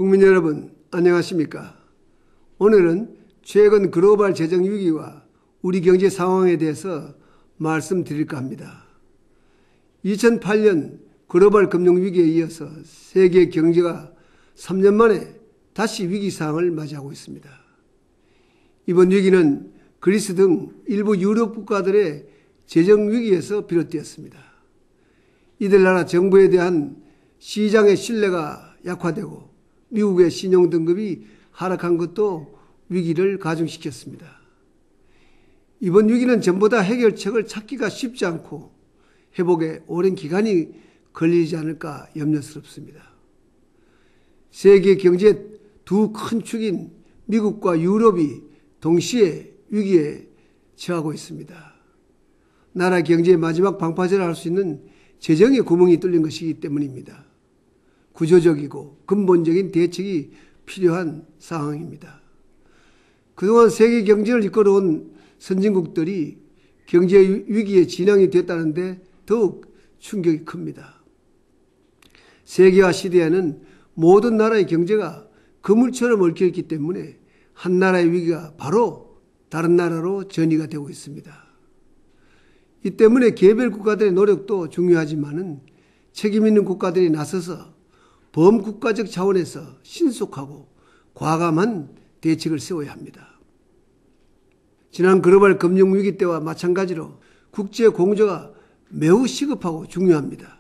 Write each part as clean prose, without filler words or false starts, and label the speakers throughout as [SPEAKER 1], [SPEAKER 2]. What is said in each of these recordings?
[SPEAKER 1] 국민 여러분, 안녕하십니까? 오늘은 최근 글로벌 재정 위기와 우리 경제 상황에 대해서 말씀드릴까 합니다. 2008년 글로벌 금융위기에 이어서 세계 경제가 3년 만에 다시 위기 상황을 맞이하고 있습니다. 이번 위기는 그리스 등 일부 유럽 국가들의 재정 위기에서 비롯되었습니다. 이들 나라 정부에 대한 시장의 신뢰가 약화되고 미국의 신용 등급이 하락한 것도 위기를 가중시켰습니다. 이번 위기는 전보다 해결책을 찾기가 쉽지 않고 회복에 오랜 기간이 걸리지 않을까 염려스럽습니다. 세계 경제 두 큰 축인 미국과 유럽이 동시에 위기에 처하고 있습니다. 나라 경제의 마지막 방파제를 할 수 있는 재정의 구멍이 뚫린 것이기 때문입니다. 구조적이고 근본적인 대책이 필요한 상황입니다. 그동안 세계 경제를 이끌어온 선진국들이 경제 위기에 진앙이 됐다는데 더욱 충격이 큽니다. 세계화 시대에는 모든 나라의 경제가 그물처럼 얽혀있기 때문에 한 나라의 위기가 바로 다른 나라로 전이가 되고 있습니다. 이 때문에 개별 국가들의 노력도 중요하지만은 책임 있는 국가들이 나서서 범국가적 차원에서 신속하고 과감한 대책을 세워야 합니다. 지난 글로벌 금융위기 때와 마찬가지로 국제 공조가 매우 시급하고 중요합니다.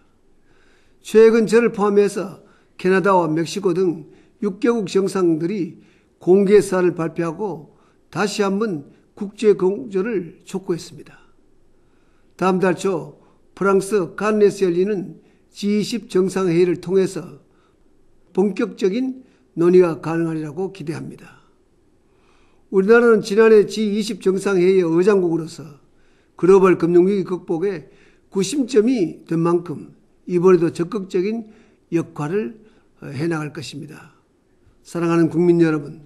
[SPEAKER 1] 최근 저를 포함해서 캐나다와 멕시코 등 6개국 정상들이 공개사를 발표하고 다시 한번 국제 공조를 촉구했습니다. 다음 달 초 프랑스 칸네에서 열리는 G20 정상회의를 통해서 본격적인 논의가 가능하리라고 기대합니다. 우리나라는 지난해 G20 정상회의의 의장국으로서 글로벌 금융위기 극복에 구심점이 된 만큼 이번에도 적극적인 역할을 해나갈 것입니다. 사랑하는 국민 여러분,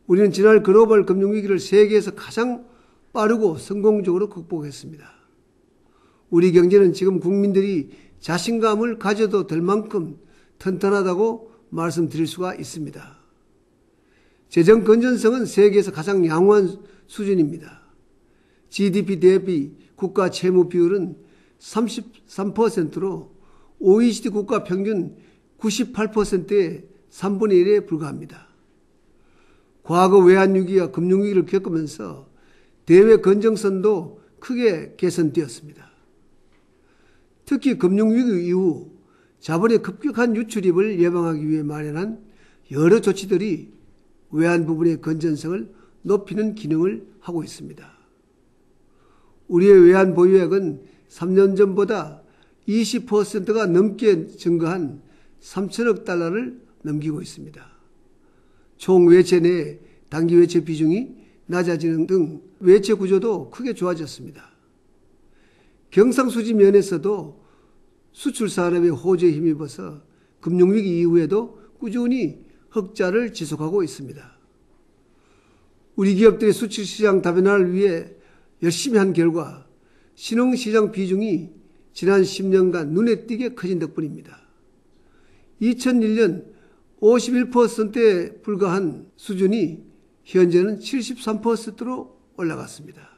[SPEAKER 1] 우리는 지난 글로벌 금융위기를 세계에서 가장 빠르고 성공적으로 극복했습니다. 우리 경제는 지금 국민들이 자신감을 가져도 될 만큼 튼튼하다고 말씀드릴 수가 있습니다. 재정 건전성은 세계에서 가장 양호한 수준입니다. GDP 대비 국가 채무 비율은 33%로 OECD 국가 평균 98%의 3분의 1에 불과합니다. 과거 외환위기와 금융위기를 겪으면서 대외 건전성도 크게 개선되었습니다. 특히 금융위기 이후 자본의 급격한 유출입을 예방하기 위해 마련한 여러 조치들이 외환 부분의 건전성을 높이는 기능을 하고 있습니다. 우리의 외환 보유액은 3년 전보다 20%가 넘게 증가한 3천억 달러를 넘기고 있습니다. 총 외채 내 단기 외채 비중이 낮아지는 등 외채 구조도 크게 좋아졌습니다. 경상수지 면에서도 수출 산업의 호재에 힘입어서 금융위기 이후에도 꾸준히 흑자를 지속하고 있습니다. 우리 기업들의 수출시장 다변화를 위해 열심히 한 결과 신흥시장 비중이 지난 10년간 눈에 띄게 커진 덕분입니다. 2001년 51%에 불과한 수준이 현재는 73%로 올라갔습니다.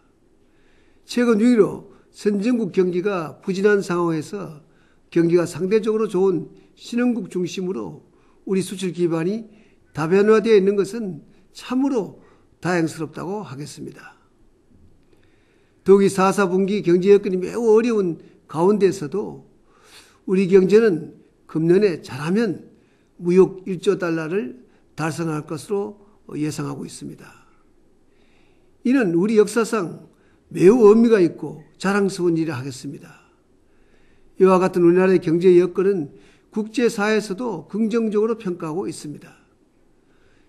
[SPEAKER 1] 최근 위기로 선진국 경기가 부진한 상황에서 경기가 상대적으로 좋은 신흥국 중심으로 우리 수출 기반이 다변화되어 있는 것은 참으로 다행스럽다고 하겠습니다. 더욱이 4, 4분기 경제 여건이 매우 어려운 가운데서도 우리 경제는 금년에 잘하면 무역 1조 달러를 달성할 것으로 예상하고 있습니다. 이는 우리 역사상 매우 의미가 있고 자랑스러운 일이라 하겠습니다. 이와 같은 우리나라의 경제 여건은 국제사회에서도 긍정적으로 평가하고 있습니다.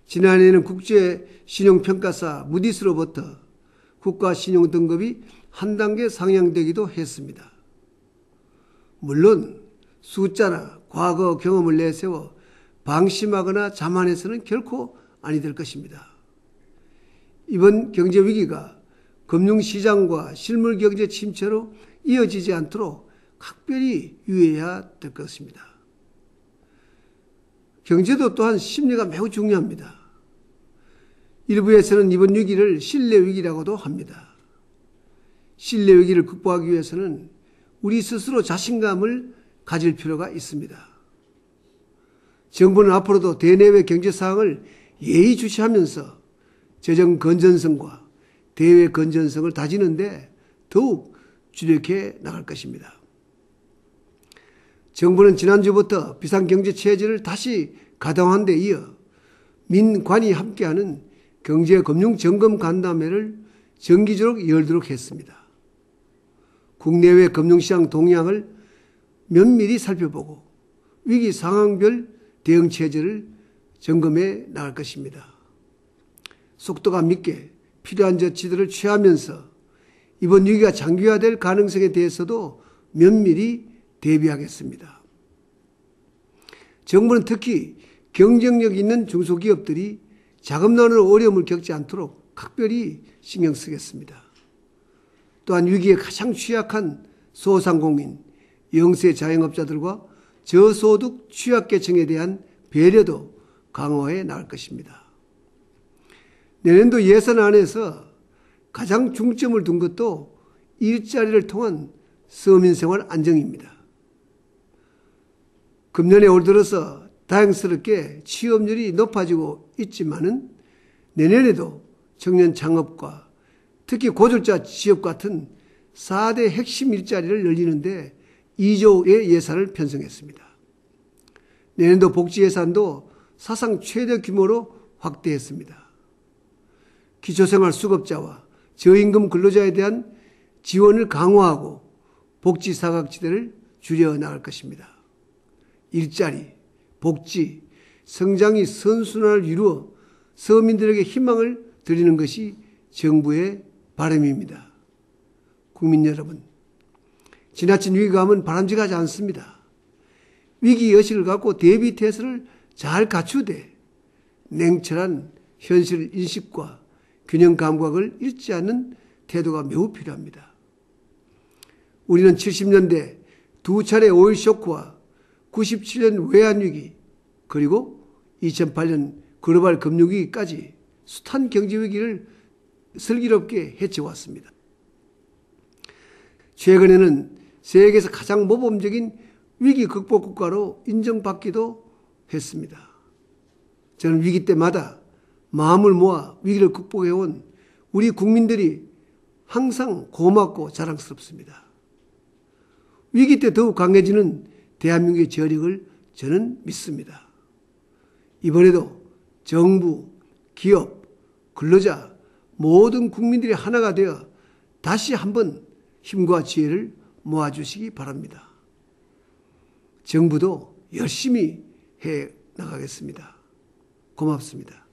[SPEAKER 1] 지난해에는 국제신용평가사 무디스로부터 국가신용 등급이 한 단계 상향되기도 했습니다. 물론 숫자나 과거 경험을 내세워 방심하거나 자만해서는 결코 아니 될 것입니다. 이번 경제위기가 금융시장과 실물경제 침체로 이어지지 않도록 각별히 유의해야 될 것입니다. 경제도 또한 심리가 매우 중요합니다. 일부에서는 이번 위기를 신뢰 위기라고도 합니다. 신뢰 위기를 극복하기 위해서는 우리 스스로 자신감을 가질 필요가 있습니다. 정부는 앞으로도 대내외 경제 상황을 예의주시하면서 재정 건전성과 대외 건전성을 다지는데 더욱 주력해 나갈 것입니다. 정부는 지난주부터 비상경제체제를 다시 가동한 데 이어 민관이 함께하는 경제금융점검간담회를 정기적으로 열도록 했습니다. 국내외 금융시장 동향을 면밀히 살펴보고 위기 상황별 대응체제를 점검해 나갈 것입니다. 속도감 있게 필요한 조치들을 취하면서 이번 위기가 장기화될 가능성에 대해서도 면밀히 대비하겠습니다. 정부는 특히 경쟁력 있는 중소기업들이 자금난으로 어려움을 겪지 않도록 각별히 신경 쓰겠습니다. 또한 위기에 가장 취약한 소상공인, 영세 자영업자들과 저소득 취약계층에 대한 배려도 강화해 나갈 것입니다. 내년도 예산안에서 가장 중점을 둔 것도 일자리를 통한 서민생활 안정입니다. 금년에 올 들어서 다행스럽게 취업률이 높아지고 있지만은 내년에도 청년 창업과 특히 고졸자 취업 같은 4대 핵심 일자리를 늘리는데 2조의 예산을 편성했습니다. 내년도 복지 예산도 사상 최대 규모로 확대했습니다. 기초생활 수급자와 저임금 근로자에 대한 지원을 강화하고 복지 사각지대를 줄여 나갈 것입니다. 일자리, 복지, 성장이 선순환을 이루어 서민들에게 희망을 드리는 것이 정부의 바람입니다. 국민 여러분, 지나친 위기감은 바람직하지 않습니다. 위기의식을 갖고 대비태세를 잘 갖추되 냉철한 현실 인식과 균형 감각을 잃지 않는 태도가 매우 필요합니다. 우리는 70년대 두 차례 오일 쇼크와 97년 외환위기 그리고 2008년 글로벌 금융위기까지 숱한 경제위기를 슬기롭게 헤쳐왔습니다. 최근에는 세계에서 가장 모범적인 위기 극복 국가로 인정받기도 했습니다. 저는 위기 때마다 마음을 모아 위기를 극복해온 우리 국민들이 항상 고맙고 자랑스럽습니다. 위기 때 더욱 강해지는 대한민국의 저력을 저는 믿습니다. 이번에도 정부, 기업, 근로자 모든 국민들이 하나가 되어 다시 한번 힘과 지혜를 모아주시기 바랍니다. 정부도 열심히 해 나가겠습니다. 고맙습니다.